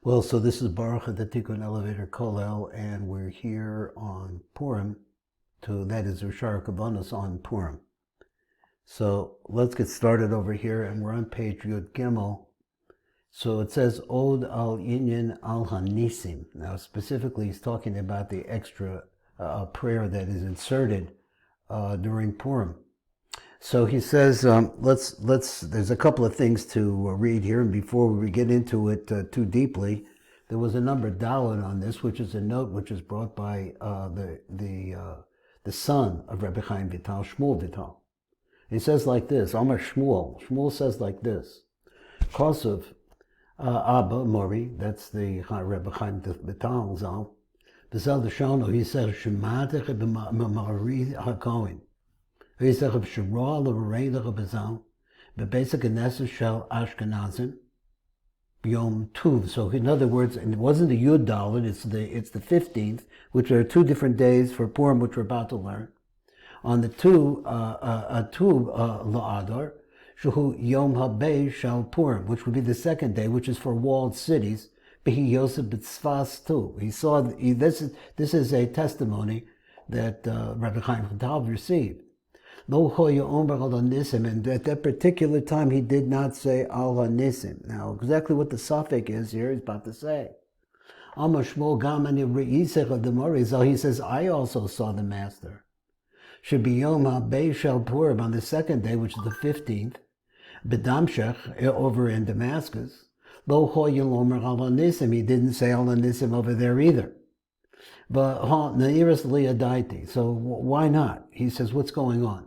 Well, so this is Baruch at the Tikkun Elevator Kollel, and we're here on Purim, that is Shaar Hakavanot on Purim. So let's get started over here, and we're on page Yud Gimel. So it says Od al Inyan al Hanisim. Now specifically he's talking about the extra prayer that is inserted during Purim. So he says, there's a couple of things to read here, and before we get into it too deeply, there was a number Dalet on this, which is a note which is brought by the son of Rabbi Chaim Vital, Shmuel Vital. He says like this, Amar Shmuel. Shmuel says like this, Kosov Abba Mori, that's the Rabbi Chaim Vital Zal, B'Zel Deshano, he says, Shematech b'mari hakohen. He said, the basic Knesset shel Ashkenazim Yom Tuv. So in other words, it wasn't the Yud Dalet, it's the 15th, which are two different days for Purim, which we're about to learn. On the Tuv La'adar, Shuhu Yom HaBei Shel Purim, which would be the second day, which is for walled cities. Behi Yosef B'Tzfas too. This is a testimony that Rabbi Chaim Vital received. And at that particular time, he did not say al hanisim. Now, exactly what the suffix is here, he's about to say. He says, I also saw the Master. Should be Yom HaBei Shel Purim on the second day, which is the 15th, B'Damshech, over in Damascus. He didn't say al hanisim over there either. So why not? He says, what's going on?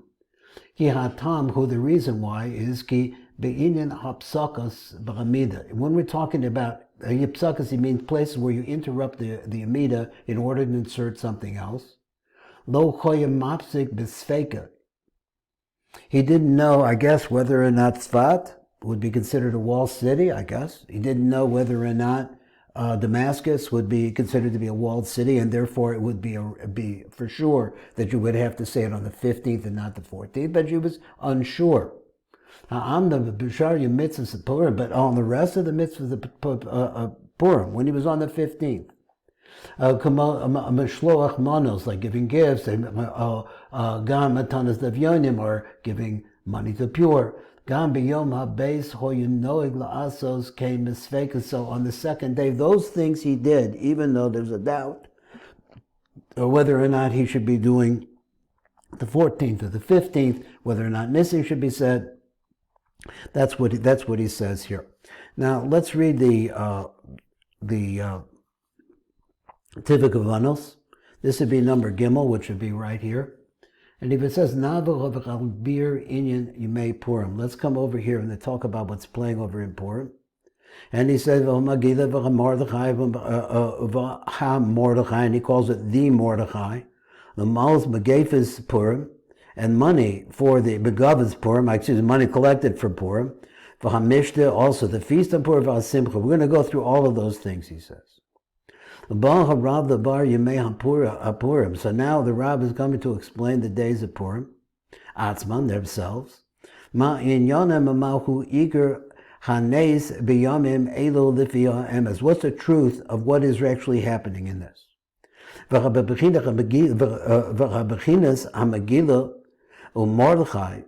Ki hatam, who the reason why is ki be'inyan hapsakas b'amida. When we're talking about hapsakas, he means places where you interrupt the amida in order to insert something else. Lo choyim mapsik b'sfeika. He didn't know, I guess, whether or not Tzfat would be considered a walled city, I guess. He didn't know whether or not Damascus would be considered to be a walled city, and therefore it would be for sure that you would have to say it on the 15th and not the 14th, but she was unsure. I'm the Bishar mitzvahs of Purim, but on the rest of the mitzvahs of Purim, when he was on the 15th, Meshloach manos, like giving gifts, Gam matanas devyonim, or giving money to pure. So on the second day, those things he did, even though there's a doubt whether or not he should be doing the 14th or the 15th, whether or not Nisim should be said. That's what he says here. Now let's read the Hakavanot. This would be number Gimel, which would be right here. And if it says Navir Inyan Yimei Purim, let's come over here and talk about what's playing over in Purim. And he says Mordechai, and he calls it the Mordechai. The Mal's Megafis Purim, and money for the Begavas Purim, money collected for Purim. V'hamishta, also the feast of Purim, V'asimcha. We're going to go through all of those things, he says. So now the Rabb is coming to explain the days of Purim, Atzman, themselves. What's the truth of what is actually happening in this? Mordechai,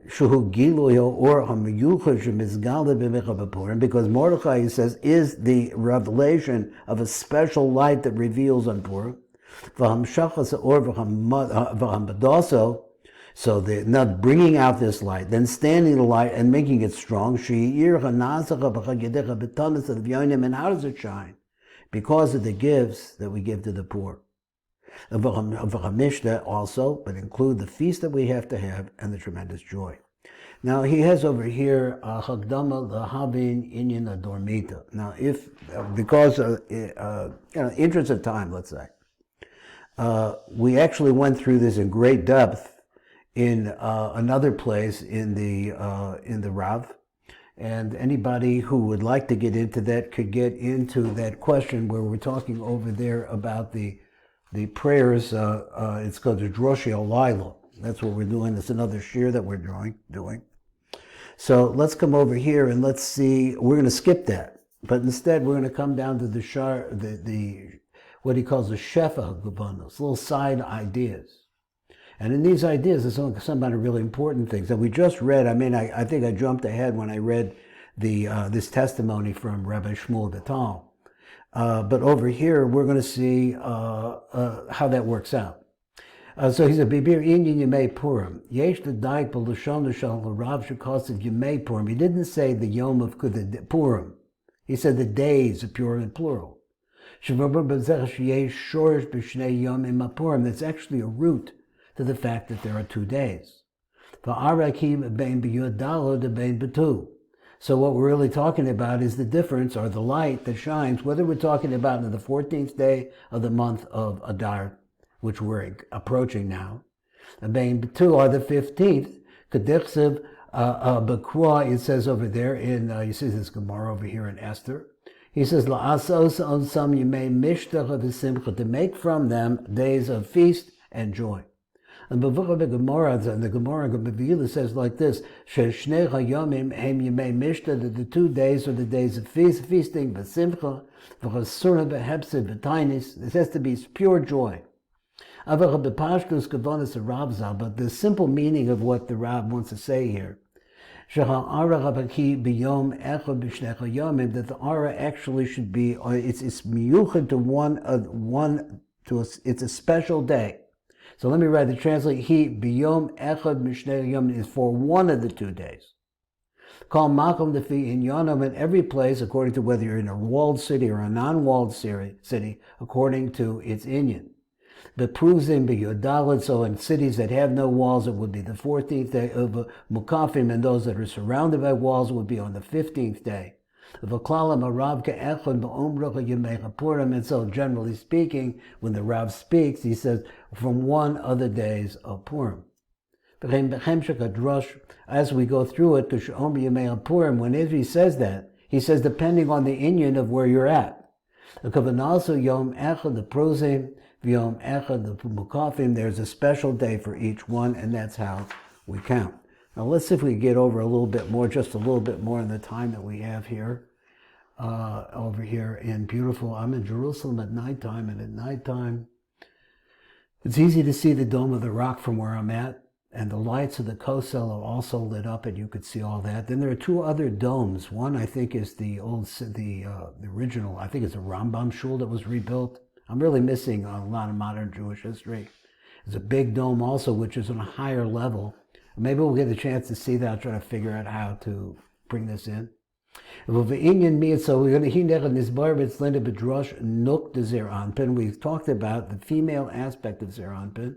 because Mordechai, he says, is the revelation of a special light that reveals on Purim. So not bringing out this light, then standing the light and making it strong. And how does it shine? Because of the gifts that we give to the poor. Also, but include the feast that we have to have and the tremendous joy. Now he has over here Hagdama Lahavin Inyan Adormita. Now, because interest of time, let's say, we actually went through this in great depth in another place in the Rav, and anybody who would like to get into that could get into that question where we're talking over there about the prayers. It's called the Droshi Olayla. That's what we're doing. It's another shir that we're doing. So let's come over here and let's see. We're going to skip that. But instead, we're going to come down to the Shaar, what he calls the Shefa Hakavanot, little side ideas. And in these ideas, there's some kind of really important things that we just read. I mean, I think I jumped ahead when I read this testimony from Rabbi Shmuel Betal. But over here, we're going to see how that works out. So he said, "Bibir inyan Yemei Purim. Yesh the daik b'lashon shel Rav shekosef Yemei Purim." He didn't say the Yom of Purim. He said the days of Purim in plural. That's actually a root to the fact that there are 2 days. So what we're really talking about is the difference, or the light that shines, whether we're talking about in the 14th day of the month of Adar, which we're approaching now, or the 15th. It says over there in, you see this Gemara over here in Esther. He says, to make from them days of feast and joy. And the Gemara says like this, that the 2 days are the days of feasting, this has to be pure joy. But the simple meaning of what the Rab wants to say here, that the ARA actually should be, it's miyuchad to it's a special day. So let me write the translate. He biyom echad mishnei yom is for one of the 2 days. Call makom defi in yonam in every place, according to whether you're in a walled city or a non-walled city, according to its inyan. But proves in B'Yodalit, so in cities that have no walls, it would be the 14th day of Mukafim, and those that are surrounded by walls would be on the 15th day. And so, generally speaking, when the Rav speaks, he says, from one of the days of Purim. As we go through it, whenever he says that, he says, depending on the inyan of where you're at. The prosim, V'yom echad, the mukafim, there's a special day for each one, and that's how we count. Now let's see if we get over a little bit more, just a little bit more in the time that we have here. Over here in beautiful, I'm in Jerusalem at nighttime, and at nighttime, it's easy to see the Dome of the Rock from where I'm at, and the lights of the Kosel are also lit up, and you could see all that. Then there are 2 other domes. One, I think, is the original, I think it's a Rambam shul that was rebuilt. I'm really missing a lot of modern Jewish history. There's a big dome also, which is on a higher level. Maybe we'll get a chance to see that. I'll try to figure out how to bring this in. So we're going to hear this barbitz linda bedrosh nuk de zer anpin. We've talked about the female aspect of zer anpin.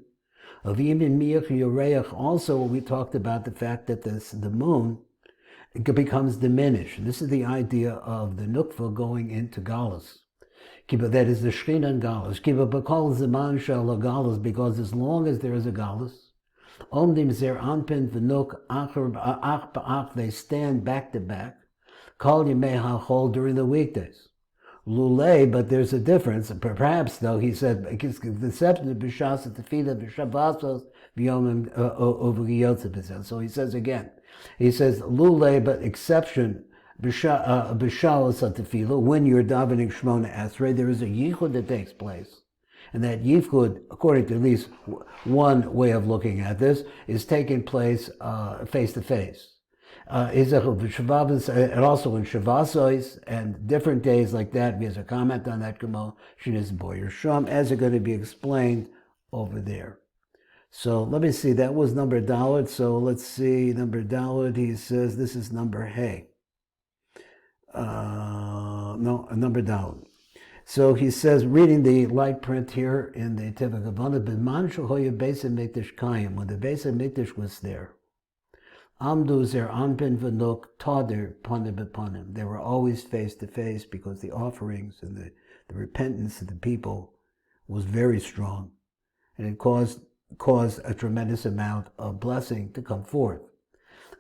Also, we talked about the fact that the moon becomes diminished. This is the idea of the nukva going into galus. That is the Shrin and Galus. Because as long as there is a Galus, they stand back to back. During the weekdays. Lule, but there's a difference. Perhaps, though, he said, the exception of B'shas at the feet of B'shabbasos, so he says again, he says, Lule, but exception, B'shalos at the tefillah, when you're davening Shmona Esrei, there is a yichud that takes place. And that yichud, according to at least one way of looking at this, is taking place face to face. And also in Shavasos and different days like that, there's a comment on that Gemara, Shinas Boyer Sham, as it's going to be explained over there. So let me see, that was number Dalet. So let's see, number Dalet, he says this is number Hey. Number Dalet. So he says, reading the light print here in the Teva Hakavanot, B'man shehoya Beis HaMikdash Kayim, when the Beis HaMikdash was there, Amdu zer anpin v'nuk tader panim b'panim. They were always face to face because the offerings and the repentance of the people was very strong, and it caused a tremendous amount of blessing to come forth.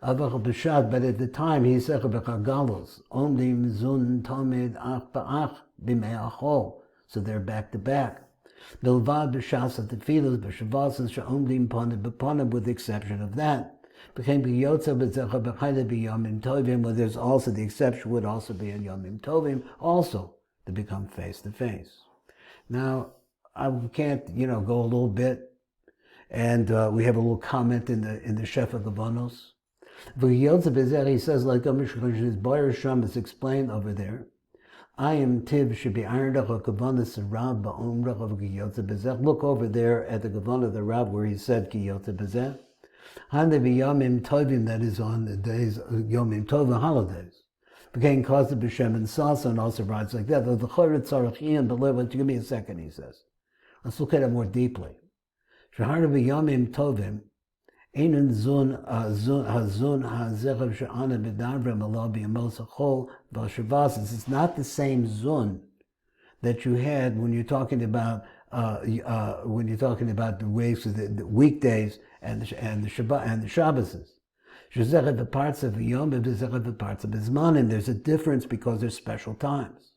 But at the time he said b'chagalos ondim zun tamid ach ba'ach b'me'achol, so they're back to back. Bilvad b'shas at the tefillos b'shavasas she'omdim panim b'panim, with the exception of that. Became biyotza b'zecha b'chayda b'yomim tovim, where there's also the exception would also be in yomim tovim, also to become face to face. Now, I can't, go a little bit, and we have a little comment in the Shef Hakavanot. V'yotza b'zeh, he says, like his boyer sham is explained over there. I am tiv should be ironed up a Hakavanot Rab ba'omrach of Giyotza b'zeh. Look over there at the Hakavanot of the Rab where he said Giyotza b'zeh. Hande b'yomim tovim, that is on the days yomim tovim holidays. Became caused of b'shem and salsa, and also rides like that. The choret tzarachiyim, but give me a second, he says. Let's look at it more deeply. Shahar b'yomim tovim. Einen Zun HaZechav She'ana B'Davrim Allah B'Yamos HaChol V'Shavas. It's not the same Zun that you had when you're talking about the ways of the weekdays and the Shabbat and the Shabbos. Shezechav the parts of Yom and Shezechav the parts of Zmanim. There's a difference because there's special times.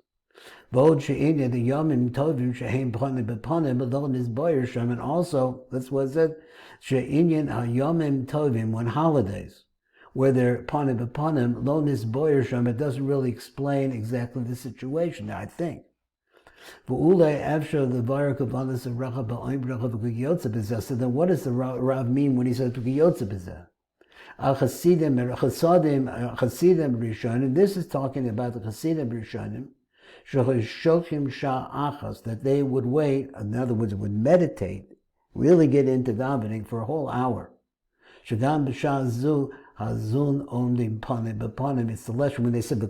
V'od she'inya the Yomim Tovim she'heim b'chonim b'ponim alone is boyer shem, and also that's what it said. She'inyan ha'yomim tovim, when holidays, where they're ponim b'ponim, lo nis boyer shem, it doesn't really explain exactly the situation, I think. V'ulei afsher levar kavanas of racha ba'oim racha v'kiyotza b'zeh. So then what does the Rav mean when he says v'kiyotza b'zeh? Chasidim Rishonim, this is talking about the Chasidim Rishonim, that they would wait, in other words, would meditate, really get into davening for a whole hour. It's the lesson when they said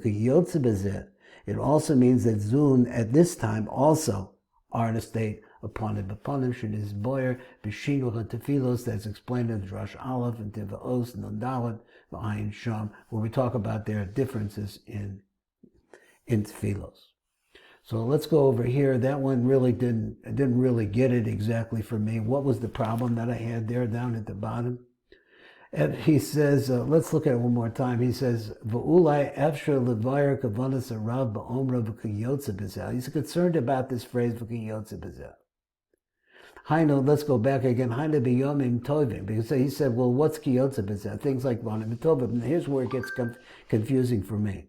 it also means that Zun at this time also are in a state of panim b'panim, sheniz boyer b'shinuch and tefilos, that's explained in Rosh Aleph and Tiva'os and Dalet v'ayin sham, where we talk about their differences in tefilos. So let's go over here. That one really didn't really get it exactly for me. What was the problem that I had there down at the bottom? And he says, let's look at it one more time. He says, "V'ulai efshar levayir kavanas arav ba'omra v'kiyotza b'zeh." He's concerned about this phrase v'kiyotza b'zeh. Hainu, let's go back again. Hainu b'yomim tovim, because he said, well, what's kiyotza b'zeh? Things like vanim tovim. And here's where it gets confusing for me.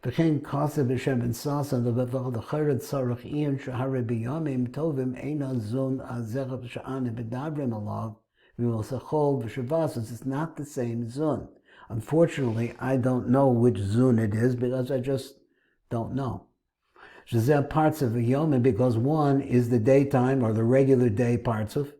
V'chein kasa b'shem and sasa the chayred sarach iyan shahare b'yomim tovim eina zun azechav sha'ane b'davrim alav. It's not the same zun. Unfortunately, I don't know which zun it is because I just don't know. Shazeh parts of a yom, because one is the daytime or the regular day parts of,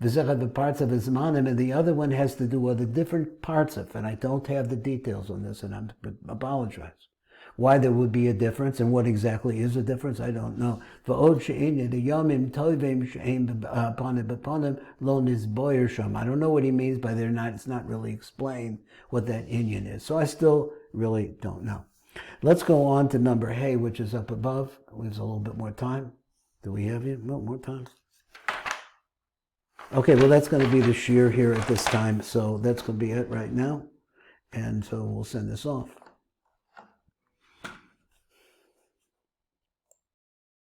v'zechad the parts of zmanim, and the other one has to do with the different parts of, and I don't have the details on this, and I apologize. Why there would be a difference and what exactly is the difference, I don't know. V'od she'inyan the yomim tovim she'ein b'ponim b'ponim lo nizboyer sham. I don't know what he means by they're not. It's not really explained what that inyan is. So I still really don't know. Let's go on to number hey, which is up above. Leaves a little bit more time. Do we have it? No more time. Okay, well that's going to be the shear here at this time. So that's going to be it right now, and so we'll send this off.